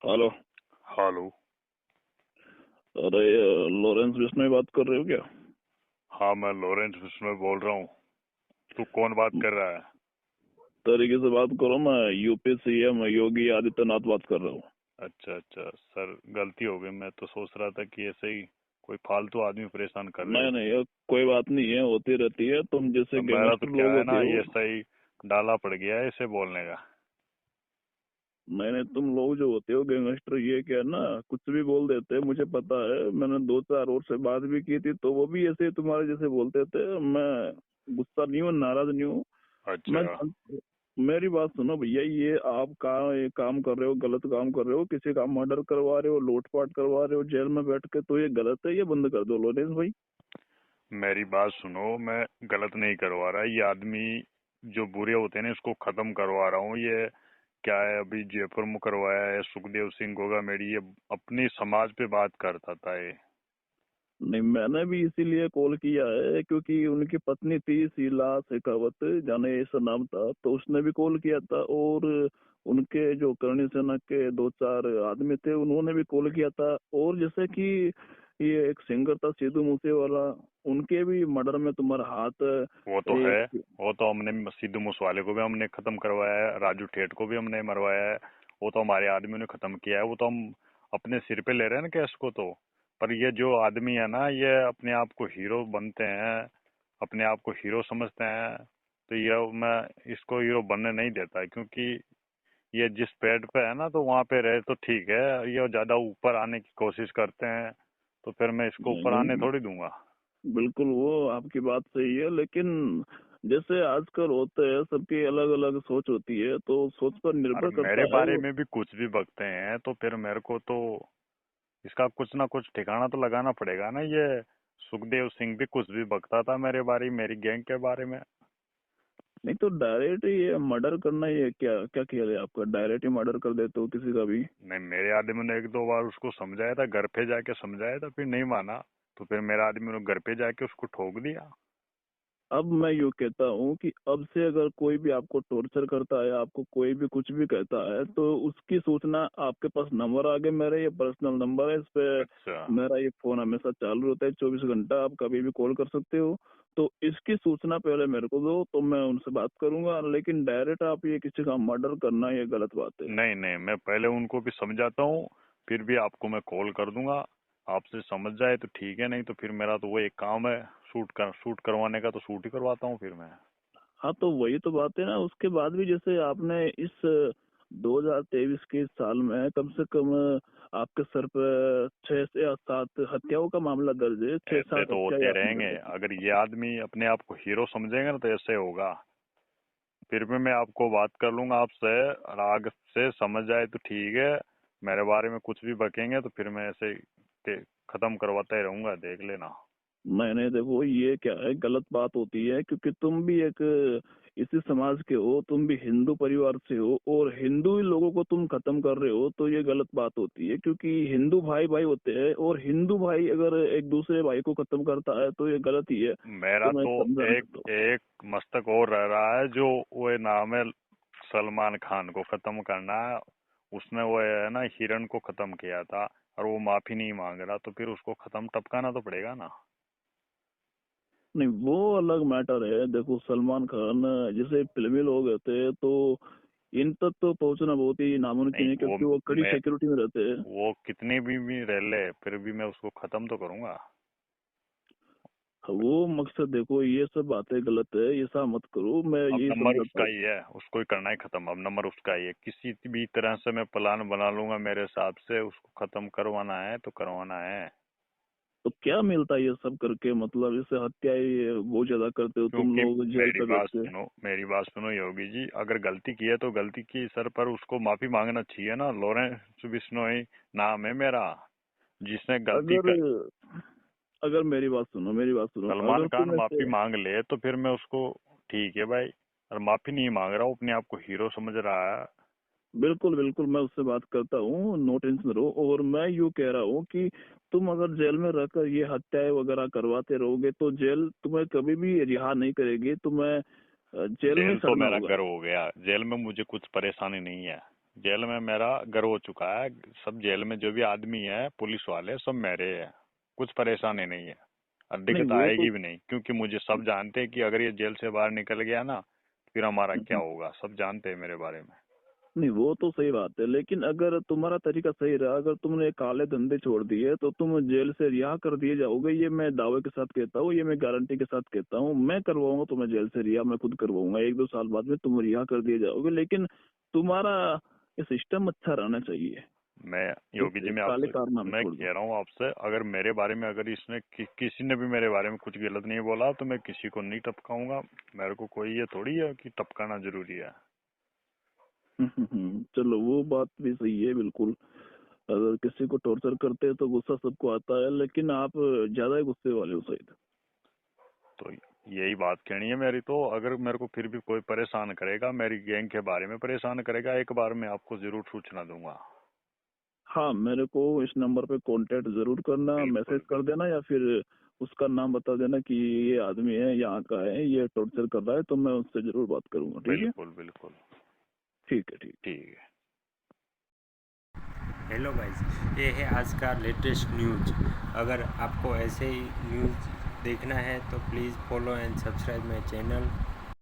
Hello. Hello. अरे Lawrence Bishnoi बात कर रहे हो क्या? हाँ, मैं लॉरेंस बिश्नोई बोल रहा हूँ। तू कौन बात कर रहा है? तरीके से बात करो, मैं यूपी सीएम योगी आदित्यनाथ बात कर रहा हूँ। अच्छा अच्छा सर, गलती हो गई। मैं तो सोच रहा था कि ऐसे ही कोई फालतू आदमी परेशान कर रहे नहीं हो। नहीं, ये कोई बात नहीं है, होती रहती है। तुम जैसे अब मेरा तो गैंगस्टर क्या लोग है होते ना, हो। ये सही डाला पड़ गया है इसे बोलने का। नहीं नहीं, तुम लोग जो होते हो गैंगस्टर, ये क्या है ना, कुछ भी बोल देते हैं। मुझे पता है, मैंने दो चार और से बात भी की थी, तो वो भी ऐसे तुम्हारे जैसे बोलते थे। मैं गुस्सा नहीं हूँ, नाराज नहीं हूँ। मैं अच्छा। मेरी बात सुनो भैया, ये आप ये काम कर रहे हो, गलत काम कर रहे हो। किसी का मर्डर करवा रहे हो, लूटपाट करवा रहे हो जेल में बैठ के, तो ये गलत है। ये बंद कर दो लोरेंस भाई। मेरी बात सुनो, मैं गलत नहीं करवा रहा। ये आदमी जो बुरे होते हैं ना, इसको खत्म करवा रहा हूँ। ये क्या है, अभी जयपुर में करवाया है सुखदेव सिंह गोगा मेरी, ये अपनी समाज पे बात करता था ये। नहीं, मैंने भी इसीलिए कॉल किया है क्योंकि उनकी पत्नी थी शीला शेखावत, जाने ऐसा नाम था, तो उसने भी कॉल किया था। और उनके जो करणी सेना के दो चार आदमी थे, उन्होंने भी कॉल किया था। और जैसे कि ये एक सिंगर था सिद्धू मूसेवाला, उनके भी मर्डर में तुम्हारा हाथ है। वो तो है। एक वो तो हमने सिद्धू मूसेवाले को भी हमने खत्म करवाया है, राजू ठेठ को भी हमने मरवाया है। वो तो हमारे आदमियों ने खत्म किया है। वो तो हम अपने सिर पे ले रहे हैं ना केस को तो। पर ये जो आदमी है ना, ये अपने आप को हीरो बनते हैं, अपने आप को हीरो समझते हैं। तो ये मैं इसको हीरो बनने नहीं देता, क्योंकि ये जिस पेड़ पे है ना, तो वहां पे रहे तो ठीक है। ये ज्यादा ऊपर आने की कोशिश करते हैं, तो फिर मैं इसको ऊपर आने नहीं, थोड़ी दूंगा। बिल्कुल वो आपकी बात सही है, लेकिन जैसे आजकल होते हैं, सबकी अलग अलग सोच होती है, तो सोच पर और निर्भर मेरे करता है बारे वो। में भी कुछ भी बकते हैं, तो फिर मेरे को तो इसका कुछ ना कुछ ठिकाना तो लगाना पड़ेगा ना। ये सुखदेव सिंह भी कुछ भी बकता था मेरे बारे में, मेरी गैंग के बारे में। नहीं तो डायरेक्ट ये मर्डर करना, ये क्या क्या किया है आपका? डायरेक्ट ही मर्डर कर देते हो किसी का भी? नहीं, मेरे आदमी ने एक दो बार उसको समझाया था, घर पे जाके समझाया था, फिर नहीं माना। तो फिर मेरा आदमी ने घर पे जाके उसको ठोक दिया। अब मैं यूँ कहता हूँ कि अब से अगर कोई भी आपको टॉर्चर करता है, आपको कोई भी कुछ भी कहता है, तो उसकी सूचना आपके पास नंबर आ गए मेरे, ये पर्सनल नंबर है, इस पे अच्छा। मेरा ये फोन हमेशा चालू रहता है 24 घंटा, आप कभी भी कॉल कर सकते हो। तो इसकी सूचना पहले मेरे को दो, तो मैं उनसे बात करूंगा। लेकिन डायरेक्ट आप ये किसी का मर्डर करना, ये गलत बात है। नहीं नहीं, मैं पहले उनको भी समझाता हूँ, फिर भी आपको मैं कॉल कर दूंगा। आपसे समझ जाए तो ठीक है, नहीं तो फिर मेरा तो वो एक काम है, शूट करवाने का, तो शूट ही करवाता हूँ फिर मैं। हाँ, तो वही तो बात है ना। उसके बाद भी जैसे आपने इस 2023 के साल में कम से कम आपके सर पर 6 से 7 हत्याओं का मामला दर्ज है। छह ऐसे सात तो हत्याएं होते आपने रहेंगे। कर दी। अगर ये आदमी अपने आप को हीरो समझेगा ना, तो ऐसे होगा। फिर भी मैं आपको बात कर लूंगा आपसे, और आगे से समझ जाए तो ठीक है। मेरे बारे में कुछ भी बकेंगे तो फिर मैं ऐसे खत्म करवाता ही रहूंगा, देख लेना। मैंने देखो, ये क्या है, गलत बात होती है क्योंकि तुम भी एक इसी समाज के हो, तुम भी हिंदू परिवार से हो, और हिंदू ही लोगों को तुम खत्म कर रहे हो, तो ये गलत बात होती है। क्योंकि हिंदू भाई भाई होते हैं, और हिंदू भाई अगर एक दूसरे भाई को खत्म करता है तो ये गलत ही है। मेरा तो मैं तो समझा एक सकता हूँ। एक मस्तक और रह रहा है, जो वो नाम है सलमान खान को खत्म करना है। उसने वो है ना हिरण को खत्म किया था, और वो माफी नहीं मांग रहा, तो फिर उसको खत्म टपकाना तो पड़ेगा ना। नहीं, वो अलग मैटर है। देखो, सलमान खान जैसे फिल्मी लोग होते हैं, तो इन तक तो पहुंचना बहुत ही नामुमकिन नहीं, है, वो क्योंकि वो कड़ी मैं सिक्योरिटी में रहते हैं। वो कितनी भी रह ले, फिर भी मैं उसको खत्म तो करूंगा। वो मकसद देखो, ये सब बातें गलत है, ऐसा मत करो, मैं अब यही नंबर समझाता उसका हूँ। ही है, उसको ही करना है खत्म। अब नंबर उसका ही है, किसी भी तरह से मैं प्लान बना लूंगा, मेरे हिसाब से उसको खत्म करवाना है तो करवाना है। तो क्या मिलता है ये सब करके? मतलब जैसे हत्याएं बहुत ज्यादा करते हो तुम क्योंकि लोग जेल पे बैठ के। मेरी बात सुनो योगी जी, अगर गलती की है तो गलती की सर पर उसको माफी मांगना चाहिए ना। लॉरेंस बिश्नोई नाम है मेरा, जिसने गलती अगर कर। अगर मेरी बात सुनो, सलमान अगर खान तुम माफी ऐसे। मांग ले तो फिर मैं उसको, ठीक है भाई। और माफी नहीं मांग रहा, वो अपने आप को हीरो समझ रहा है। बिल्कुल बिल्कुल, मैं उससे बात करता हूँ, नो टेंशन रहो। और मैं यूँ कह रहा हूँ कि तुम अगर जेल में रहकर ये हत्याएं वगैरह करवाते रहोगे, तो जेल तुम्हें कभी भी रिहा नहीं करेगी। तुम्हें जेल में जेल तो सड़ना मेरा होगा। घर हो गया, जेल में मुझे कुछ परेशानी नहीं है। जेल में मेरा घर हो चुका है। सब जेल में जो भी आदमी है, पुलिस वाले सब मेरे हैं, कुछ परेशानी नहीं है और नहीं दिक्कत वो तो आएगी भी नहीं, क्योंकि मुझे सब जानते हैं कि अगर ये जेल से बाहर निकल गया ना फिर हमारा क्या होगा, सब जानते हैं मेरे बारे में। नहीं वो तो सही बात है, लेकिन अगर तुम्हारा तरीका सही रहा, अगर तुमने काले धंधे छोड़ दिए तो तुम जेल से रिहा कर दिए जाओगे। ये मैं दावे के साथ कहता हूँ, ये मैं गारंटी के साथ कहता हूँ। मैं करवाऊंगा तुम्हें जेल से रिहा, मैं खुद करवाऊंगा। 1-2 साल बाद में तुम रिहा कर दिए जाओगे, लेकिन तुम्हारा ये सिस्टम अच्छा रहना चाहिए। मैं योगी जी, इस मैं काले आपसे कारनामे मैं छोड़ दो। कह रहा हूँ आपसे, अगर मेरे बारे में अगर इसने किसी ने भी मेरे बारे में कुछ गलत नहीं बोला तो मैं किसी को नहीं टपकाऊंगा। मेरे को कोई ये थोड़ी है कि टपकाना जरूरी है। चलो वो बात भी सही है बिल्कुल। अगर किसी को टॉर्चर करते हैं तो गुस्सा सबको आता है, लेकिन आप ज्यादा ही गुस्से वाले हो शायद। तो यही बात कहनी है मेरी। तो अगर मेरे को फिर भी कोई परेशान करेगा, मेरी गैंग के बारे में परेशान करेगा, एक बार मैं आपको जरूर सूचना दूंगा। हाँ, मेरे को इस नंबर पे कांटेक्ट जरूर करना, मैसेज बिल्कुल कर देना, या फिर उसका नाम बता देना कि ये आदमी है, यहाँ का है, ये टॉर्चर कर रहा है, तो मैं उससे जरूर बात करूंगा। ठीक है। बिल्कुल बिल्कुल। ठीक है। ठीक। ठीक है। हेलो गाइस, ये है आज का लेटेस्ट न्यूज़। अगर आपको ऐसे ही न्यूज़ देखना है तो please follow and subscribe my channel.